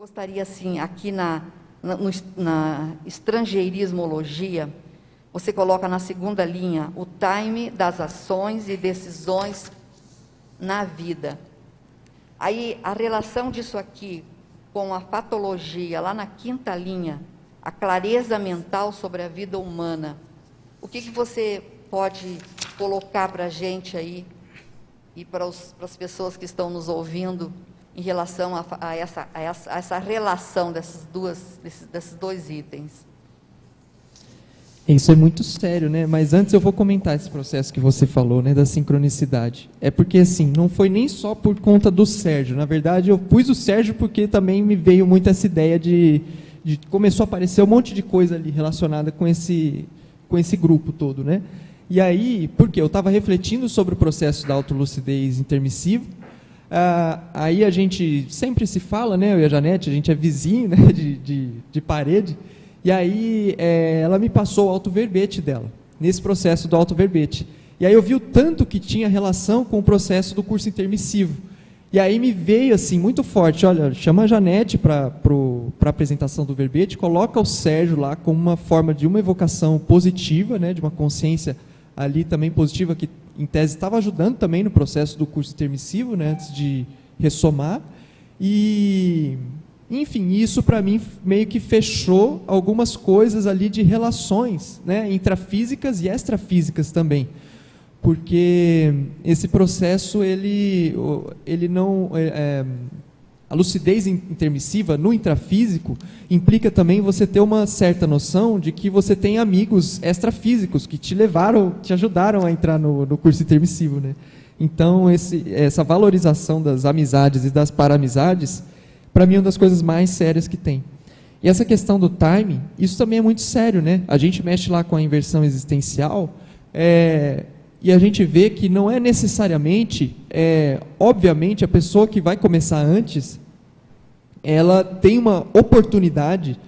Gostaria, assim, aqui na estrangeirismologia, você coloca na segunda linha o time das ações e decisões na vida. Aí, a relação disso aqui com a patologia, lá na quinta linha, a clareza mental sobre a vida humana. O que você pode colocar para a gente aí, e para as pessoas que estão nos ouvindo, em relação a essa relação desses dois itens? Isso é muito sério, né? Mas antes eu vou comentar esse processo que você falou, né, da sincronicidade. É porque, assim, não foi nem só por conta do Sérgio. Na verdade, eu pus o Sérgio porque também me veio muito essa ideia de começou a aparecer um monte de coisa ali relacionada com esse grupo todo, né? E aí, porque eu estava refletindo sobre o processo da autolucidez intermissiva. Aí a gente sempre se fala, né, eu e a Janete, a gente é vizinho, né, de parede, e aí ela me passou o autoverbete dela, nesse processo do autoverbete. E aí eu vi o tanto que tinha relação com o processo do curso intermissivo. E aí me veio assim, muito forte, olha, chama a Janete para a apresentação do verbete, coloca o Sérgio lá como uma forma de uma evocação positiva, né, de uma consciência ali também positiva, que em tese estava ajudando também no processo do curso intermissivo, né, antes de ressomar. E, enfim, isso para mim meio que fechou algumas coisas ali de relações, né, intrafísicas e extrafísicas também. Porque esse processo, ele não... a lucidez intermissiva no intrafísico implica também você ter uma certa noção de que você tem amigos extrafísicos que te ajudaram a entrar no curso intermissivo, né? Então, essa valorização das amizades e das paramizades, para mim, é uma das coisas mais sérias que tem. E essa questão do timing, isso também é muito sério, né? A gente mexe lá com a inversão existencial, e a gente vê que não é necessariamente, obviamente, a pessoa que vai começar antes, ela tem uma oportunidade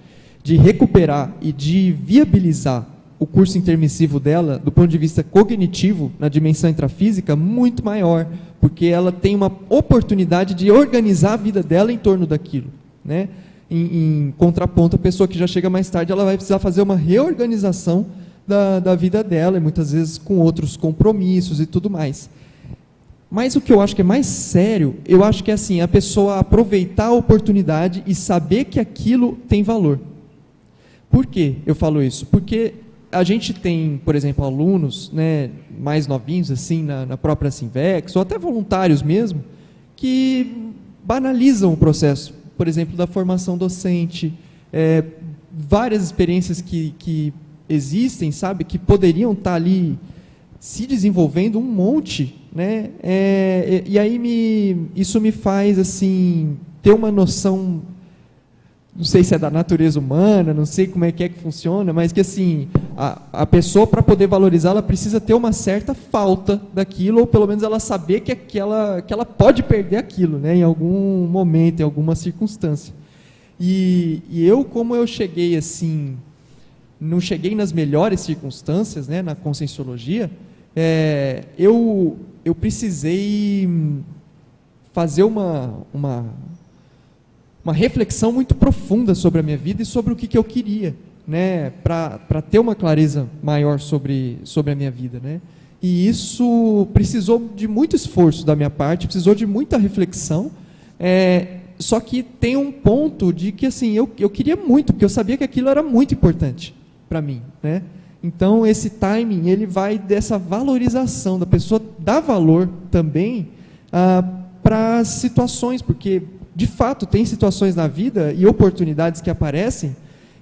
de recuperar e de viabilizar o curso intermissivo dela, do ponto de vista cognitivo, na dimensão intrafísica, muito maior, porque ela tem uma oportunidade de organizar a vida dela em torno daquilo, né? Em contraponto, a pessoa que já chega mais tarde, ela vai precisar fazer uma reorganização da vida dela, e muitas vezes com outros compromissos e tudo mais. Mas o que eu acho que é mais sério, eu acho que é assim, a pessoa aproveitar a oportunidade e saber que aquilo tem valor. Por que eu falo isso? Porque a gente tem, por exemplo, alunos, né, mais novinhos, assim, na própria Sinvex, ou até voluntários mesmo, que banalizam o processo, por exemplo, da formação docente, várias experiências que existem, sabe, que poderiam estar ali se desenvolvendo um monte, né? E aí isso me faz assim ter uma noção, não sei se é da natureza humana, não sei como é que funciona, mas que assim a pessoa, para poder valorizar, ela precisa ter uma certa falta daquilo, ou pelo menos ela saber que ela pode perder aquilo, né, em algum momento, em alguma circunstância. E eu, como eu cheguei assim, não cheguei nas melhores circunstâncias, né, na conscienciologia, eu precisei fazer uma reflexão muito profunda sobre a minha vida e sobre o que eu queria, né, para ter uma clareza maior sobre a minha vida, né? E isso precisou de muito esforço da minha parte, precisou de muita reflexão, só que tem um ponto de que assim, eu queria muito, porque eu sabia que aquilo era muito importante para mim, né? Então esse timing, ele vai dessa valorização da pessoa, dar valor também para as situações, porque de fato tem situações na vida e oportunidades que aparecem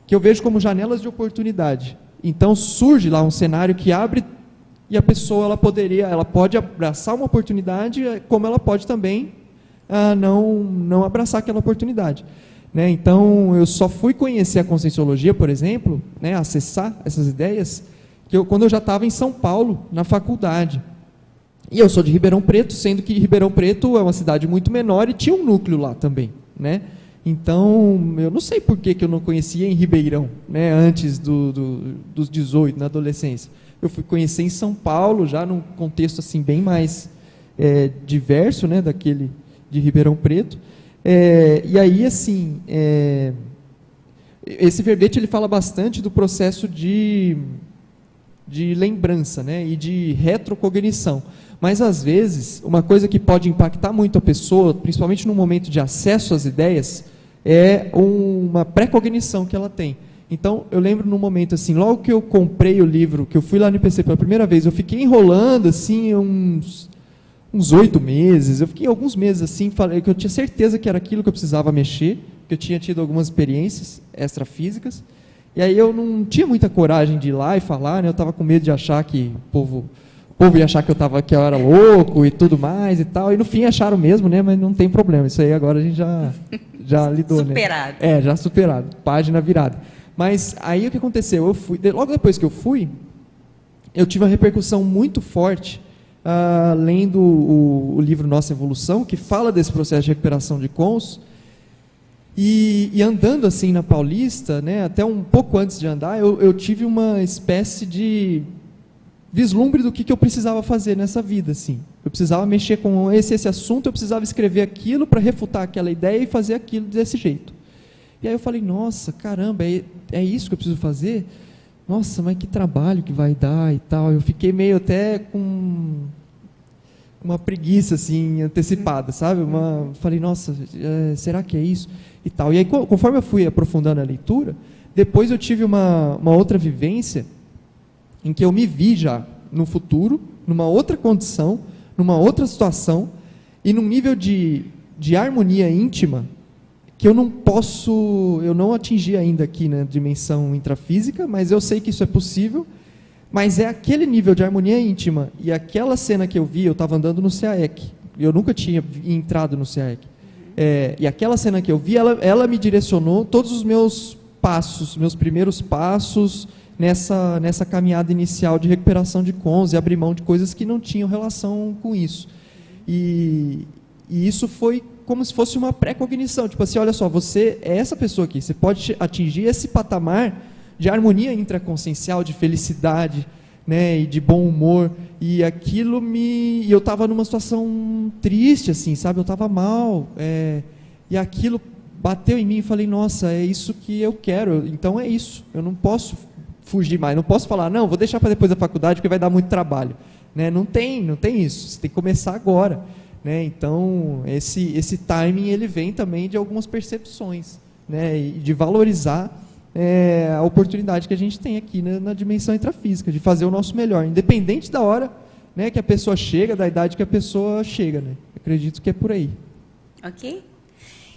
que eu vejo como janelas de oportunidade. Então surge lá um cenário que abre e a pessoa ela pode abraçar uma oportunidade, como ela pode também não abraçar aquela oportunidade. Né? Então, eu só fui conhecer a conscienciologia, por exemplo, né, acessar essas ideias, quando eu já estava em São Paulo, na faculdade. E eu sou de Ribeirão Preto, sendo que Ribeirão Preto é uma cidade muito menor e tinha um núcleo lá também. Né? Então, eu não sei por que eu não conhecia em Ribeirão, né, antes dos 18, na adolescência. Eu fui conhecer em São Paulo, já num contexto assim, bem mais diverso, né, daquele de Ribeirão Preto. E aí, assim, esse verbete ele fala bastante do processo de lembrança, né, e de retrocognição. Mas, às vezes, uma coisa que pode impactar muito a pessoa, principalmente no momento de acesso às ideias, é uma pré-cognição que ela tem. Então, eu lembro num momento assim, logo que eu comprei o livro, que eu fui lá no IPC pela primeira vez, eu fiquei enrolando assim uns 8 meses, eu fiquei alguns meses assim, falei que eu tinha certeza que era aquilo que eu precisava mexer, que eu tinha tido algumas experiências extrafísicas, e aí eu não tinha muita coragem de ir lá e falar, né? Eu estava com medo de achar que o povo ia achar que eu era louco e tudo mais e tal, e no fim acharam mesmo, né? Mas não tem problema, isso aí agora a gente já lidou, superado. Né? Já superado, página virada. Mas aí o que aconteceu? Eu fui, logo depois que eu fui, eu tive uma repercussão muito forte, lendo o livro Nossa Evolução, que fala desse processo de recuperação de cons, e andando assim na Paulista, né, até um pouco antes de andar, eu tive uma espécie de vislumbre do que eu precisava fazer nessa vida. Assim. Eu precisava mexer com esse assunto, eu precisava escrever aquilo para refutar aquela ideia e fazer aquilo desse jeito. E aí eu falei, nossa, caramba, é isso que eu preciso fazer? Nossa, mas que trabalho que vai dar e tal. Eu fiquei meio até com uma preguiça assim, antecipada, sabe? Falei, nossa, será que é isso? E tal. E aí, conforme eu fui aprofundando a leitura, depois eu tive uma outra vivência em que eu me vi já no futuro, numa outra condição, numa outra situação, e num nível de harmonia íntima, que eu não atingi ainda aqui na dimensão intrafísica, mas eu sei que isso é possível, mas é aquele nível de harmonia íntima, e aquela cena que eu vi, eu estava andando no CAEC, eu nunca tinha entrado no CAEC, e aquela cena que eu vi, ela me direcionou todos os meus passos, meus primeiros passos, nessa caminhada inicial de recuperação de cons, e abrir mão de coisas que não tinham relação com isso. E isso foi como se fosse uma pré-cognição, tipo assim, olha só, você é essa pessoa aqui, você pode atingir esse patamar de harmonia intraconsciencial, de felicidade, né, e de bom humor, e aquilo eu estava numa situação triste, assim, sabe, eu estava mal, e aquilo bateu em mim e falei, nossa, é isso que eu quero, então é isso, eu não posso fugir mais, não posso falar, não, vou deixar para depois da faculdade porque vai dar muito trabalho, né, não tem isso, você tem que começar agora. Né? Então, esse timing ele vem também de algumas percepções, né? E de valorizar a oportunidade que a gente tem aqui na dimensão intrafísica, de fazer o nosso melhor, independente da hora, né, que a pessoa chega, da idade que a pessoa chega. Né? Acredito que é por aí. Ok?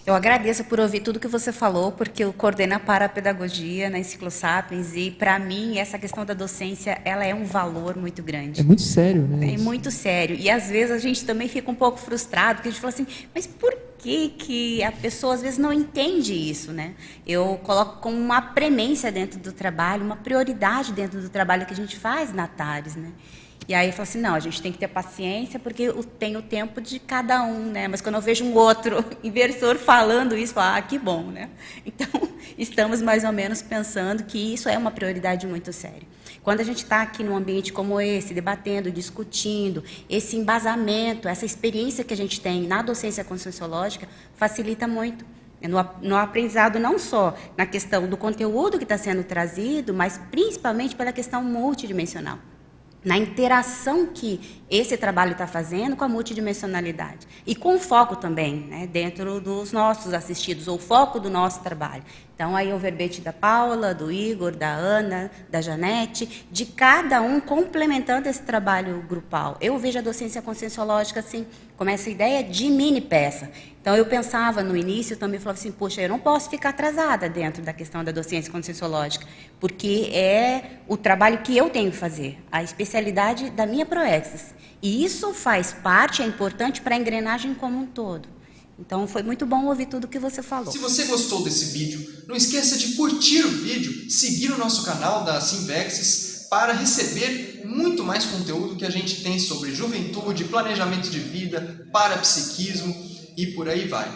Eu agradeço por ouvir tudo que você falou, porque eu coordeno a parapedagogia na Enciclo Sapiens e, para mim, essa questão da docência, ela é um valor muito grande. É muito sério, né? É muito sério. E, às vezes, a gente também fica um pouco frustrado, porque a gente fala assim, mas por que a pessoa, às vezes, não entende isso, né? Eu coloco como uma premência dentro do trabalho, uma prioridade dentro do trabalho que a gente faz na TARES, né? E aí eu falo assim, não, a gente tem que ter paciência, porque tem o tempo de cada um, né? Mas quando eu vejo um outro inversor falando isso, eu falo, que bom, né? Então, estamos mais ou menos pensando que isso é uma prioridade muito séria. Quando a gente está aqui num ambiente como esse, debatendo, discutindo, esse embasamento, essa experiência que a gente tem na docência conscienciológica, facilita muito. No aprendizado, não só na questão do conteúdo que está sendo trazido, mas principalmente pela questão multidimensional. Na interação que esse trabalho está fazendo com a multidimensionalidade. E com o foco também, né, dentro dos nossos assistidos, ou foco do nosso trabalho. Então, aí o verbete da Paula, do Igor, da Ana, da Janete, de cada um complementando esse trabalho grupal. Eu vejo a docência conscienciológica assim, como essa ideia de mini peça. Então, eu pensava no início, também falava assim, poxa, eu não posso ficar atrasada dentro da questão da docência conscienciológica, porque é o trabalho que eu tenho que fazer, a especialidade da minha Proexis. E isso faz parte, é importante para a engrenagem como um todo. Então, foi muito bom ouvir tudo que você falou. Se você gostou desse vídeo, não esqueça de curtir o vídeo, seguir o nosso canal da Simvexis para receber muito mais conteúdo que a gente tem sobre juventude, planejamento de vida, parapsiquismo e por aí vai.